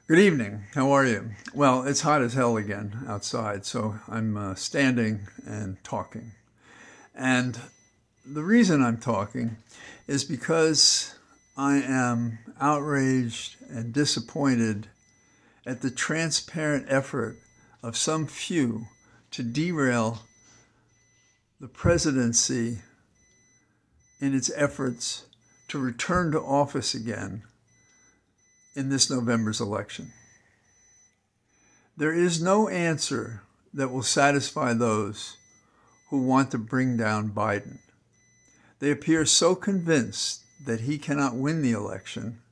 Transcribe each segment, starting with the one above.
Good evening. How are you? Well, it's hot as hell again outside, so I'm standing and talking. And the reason I'm talking is because I am outraged and disappointed at the transparent effort of some few to derail the presidency in its efforts to return to office again in this November's election. There is no answer that will satisfy those who want to bring down Biden. They appear so convinced that he cannot win the election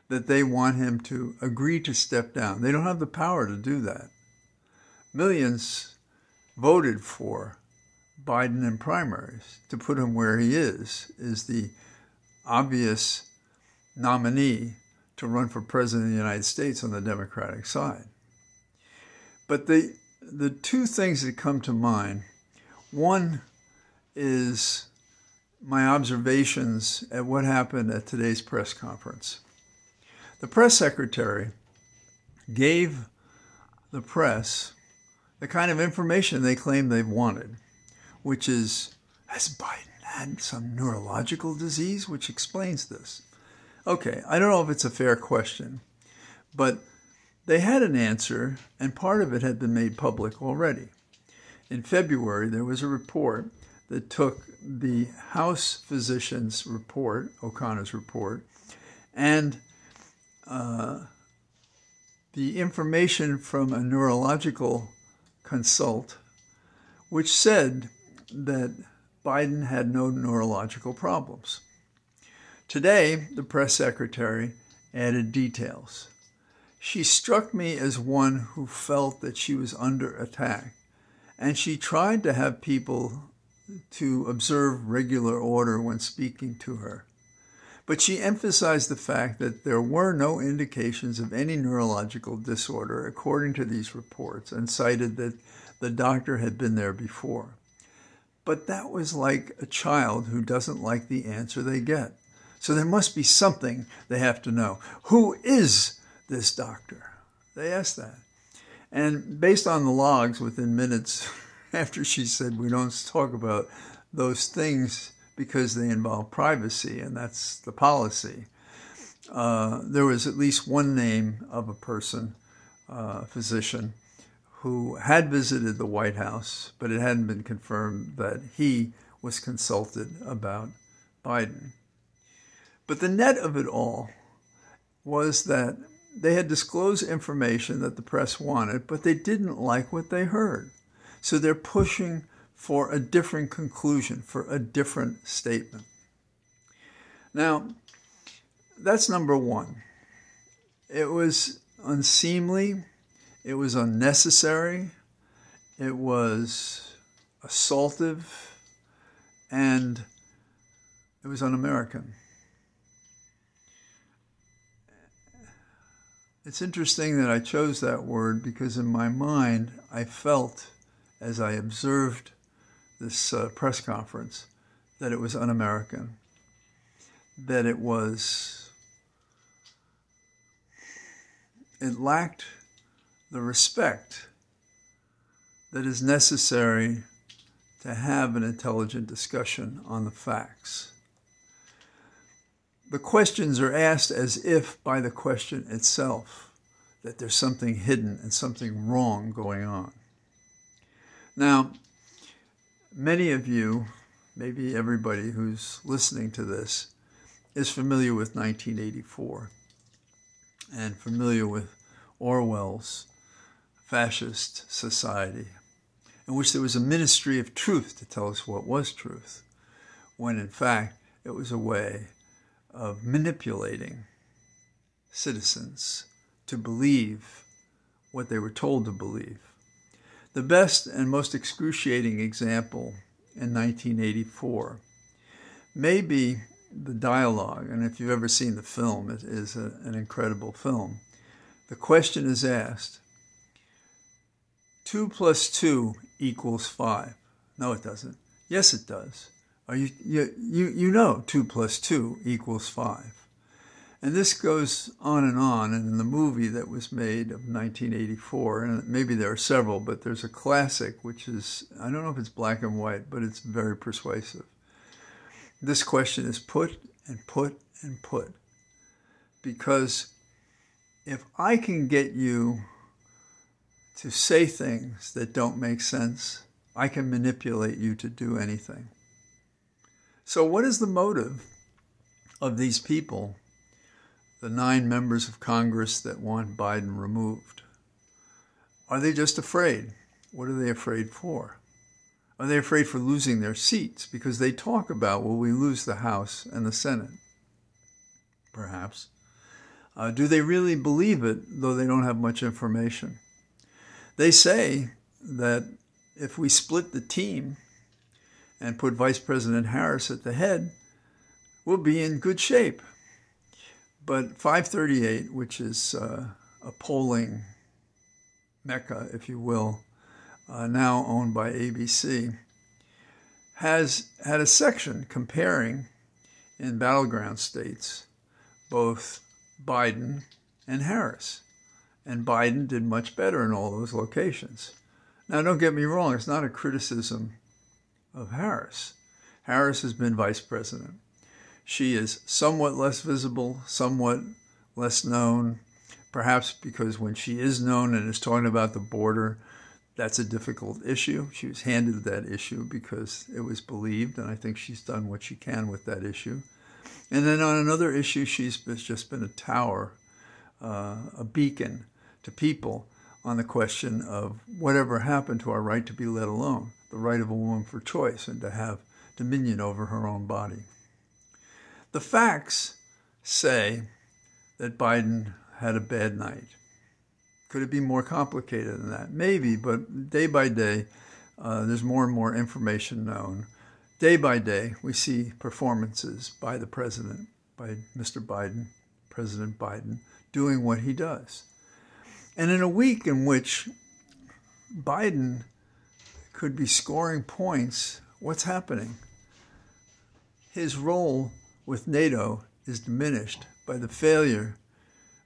that they want him to agree to step down. They don't have the power to do that. Millions voted for Biden in primaries to put him where he is the obvious nominee to run for president of the United States on the Democratic side. But the two things that come to mind, one is my observations at what happened at today's press conference. The press secretary gave the press the kind of information they claim they've wanted, which is, has Biden had some neurological disease? Which explains this. Okay, I don't know if it's a fair question, but they had an answer, and part of it had been made public already. In February, there was a report that took the House physician's report, O'Connor's report, and the information from a neurological consult, which said that Biden had no neurological problems. Today, the press secretary added details. She struck me as one who felt that she was under attack, and she tried to have people to observe regular order when speaking to her. But she emphasized the fact that there were no indications of any neurological disorder according to these reports, and cited that the doctor had been there before. But that was like a child who doesn't like the answer they get. So there must be something they have to know. Who is this doctor? They asked that. And based on the logs, within minutes after she said, we don't talk about those things because they involve privacy, and that's the policy, there was at least one name of a person, a physician, who had visited the White House, but it hadn't been confirmed that he was consulted about Biden. But the net of it all was that they had disclosed information that the press wanted, but they didn't like what they heard. So they're pushing for a different conclusion, for a different statement. Now, that's number one. It was unseemly, it was unnecessary, it was assaultive, and it was un-American. It's interesting that I chose that word because in my mind, I felt, as I observed this press conference, that it was un-American, that it lacked the respect that is necessary to have an intelligent discussion on the facts. The questions are asked as if by the question itself that there's something hidden and something wrong going on. Now, many of you, maybe everybody who's listening to this, is familiar with 1984 and familiar with Orwell's fascist society, in which there was a ministry of truth to tell us what was truth, when in fact it was a way of manipulating citizens to believe what they were told to believe. The best and most excruciating example in 1984 may be the dialogue, and if you've ever seen the film, it is an incredible film. The question is asked, 2 plus 2 equals 5. No, it doesn't. Yes, it does. You know 2 plus 2 equals 5. And this goes on. And in the movie that was made of 1984, and maybe there are several, but there's a classic, which is, I don't know if it's black and white, but it's very persuasive. This question is put and put and put. Because if I can get you to say things that don't make sense, I can manipulate you to do anything. So what is the motive of these people, the 9 members of Congress that want Biden removed? Are they just afraid? What are they afraid for? Are they afraid for losing their seats? Because they talk about, will we lose the House and the Senate? Perhaps. Do they really believe it, though they don't have much information? They say that if we split the team and put Vice President Harris at the head, we'll be in good shape. But 538, which is a polling mecca, if you will, now owned by ABC, has had a section comparing in battleground states both Biden and Harris. And Biden did much better in all those locations. Now, don't get me wrong, it's not a criticism of Harris. Harris has been vice president. She is somewhat less visible, somewhat less known, perhaps because when she is known and is talking about the border, that's a difficult issue. She was handed that issue because it was believed, and I think she's done what she can with that issue. And then on another issue, she's just been a tower, a beacon to people on the question of whatever happened to our right to be let alone, the right of a woman for choice and to have dominion over her own body. The facts say that Biden had a bad night. Could it be more complicated than that? Maybe, but day by day, there's more and more information known. Day by day, we see performances by the president, by Mr. Biden, President Biden, doing what he does. And in a week in which Biden could be scoring points, what's happening? His role with NATO is diminished by the failure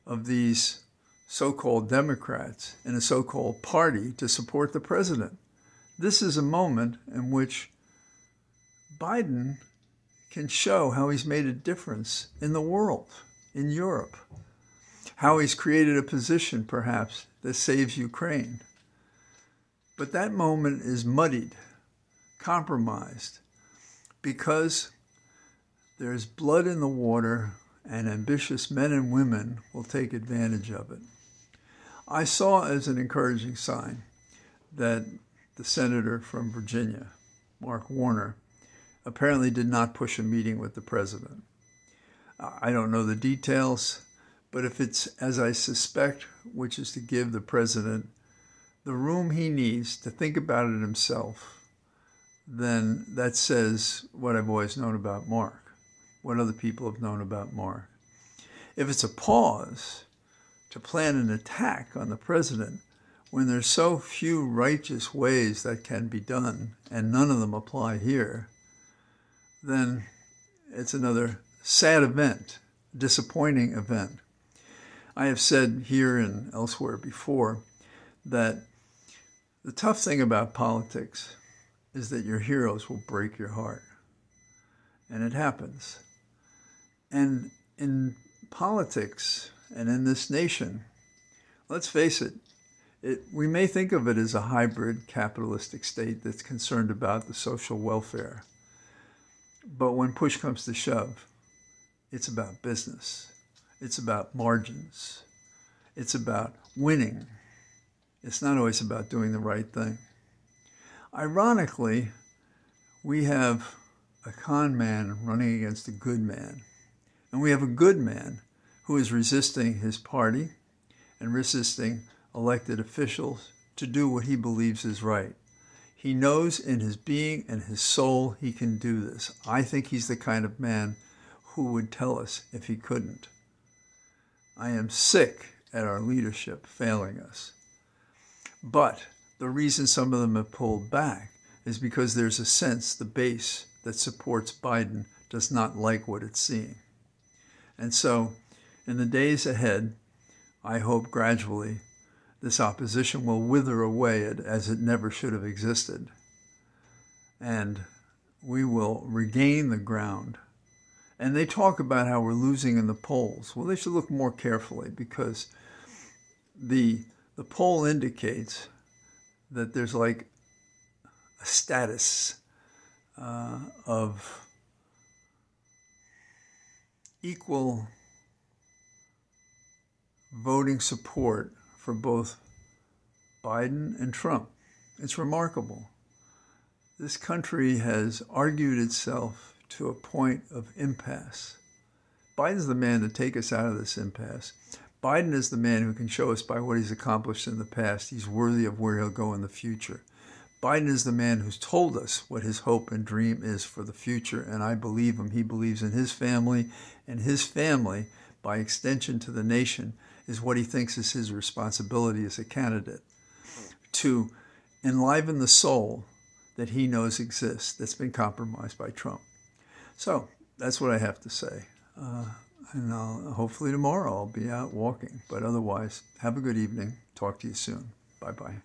of these so-called Democrats in a so-called party to support the president. This is a moment in which Biden can show how he's made a difference in the world, in Europe, how he's created a position, perhaps, that saves Ukraine. But that moment is muddied, compromised, because there's blood in the water and ambitious men and women will take advantage of it. I saw as an encouraging sign that the senator from Virginia, Mark Warner, apparently did not push a meeting with the president. I don't know the details, but if it's as I suspect, which is to give the president the room he needs to think about it himself, then that says what I've always known about Mark, what other people have known about Mark. If it's a pause to plan an attack on the president when there's so few righteous ways that can be done, and none of them apply here, then it's another sad event, disappointing event. I have said here and elsewhere before that the tough thing about politics is that your heroes will break your heart. And it happens. And in politics and in this nation, let's face it, we may think of it as a hybrid capitalistic state that's concerned about the social welfare. But when push comes to shove, it's about business. It's about margins. It's about winning. It's not always about doing the right thing. Ironically, we have a con man running against a good man. And we have a good man who is resisting his party and resisting elected officials to do what he believes is right. He knows in his being and his soul he can do this. I think he's the kind of man who would tell us if he couldn't. I am sick at our leadership failing us. But the reason some of them have pulled back is because there's a sense the base that supports Biden does not like what it's seeing. And so In the days ahead, I hope gradually this opposition will wither away as it never should have existed. And we will regain the ground. And they talk about how we're losing in the polls. Well, they should look more carefully, because the poll indicates that there's like a status of equal voting support for both Biden and Trump. It's remarkable. This country has argued itself to a point of impasse. Biden's the man to take us out of this impasse. Biden is the man who can show us by what he's accomplished in the past he's worthy of where he'll go in the future. Biden is the man who's told us what his hope and dream is for the future, and I believe him. He believes in his family, and his family, by extension to the nation, is what he thinks is his responsibility as a candidate, to enliven the soul that he knows exists that's been compromised by Trump. So that's what I have to say. And hopefully tomorrow I'll be out walking. But otherwise, have a good evening. Talk to you soon. Bye-bye.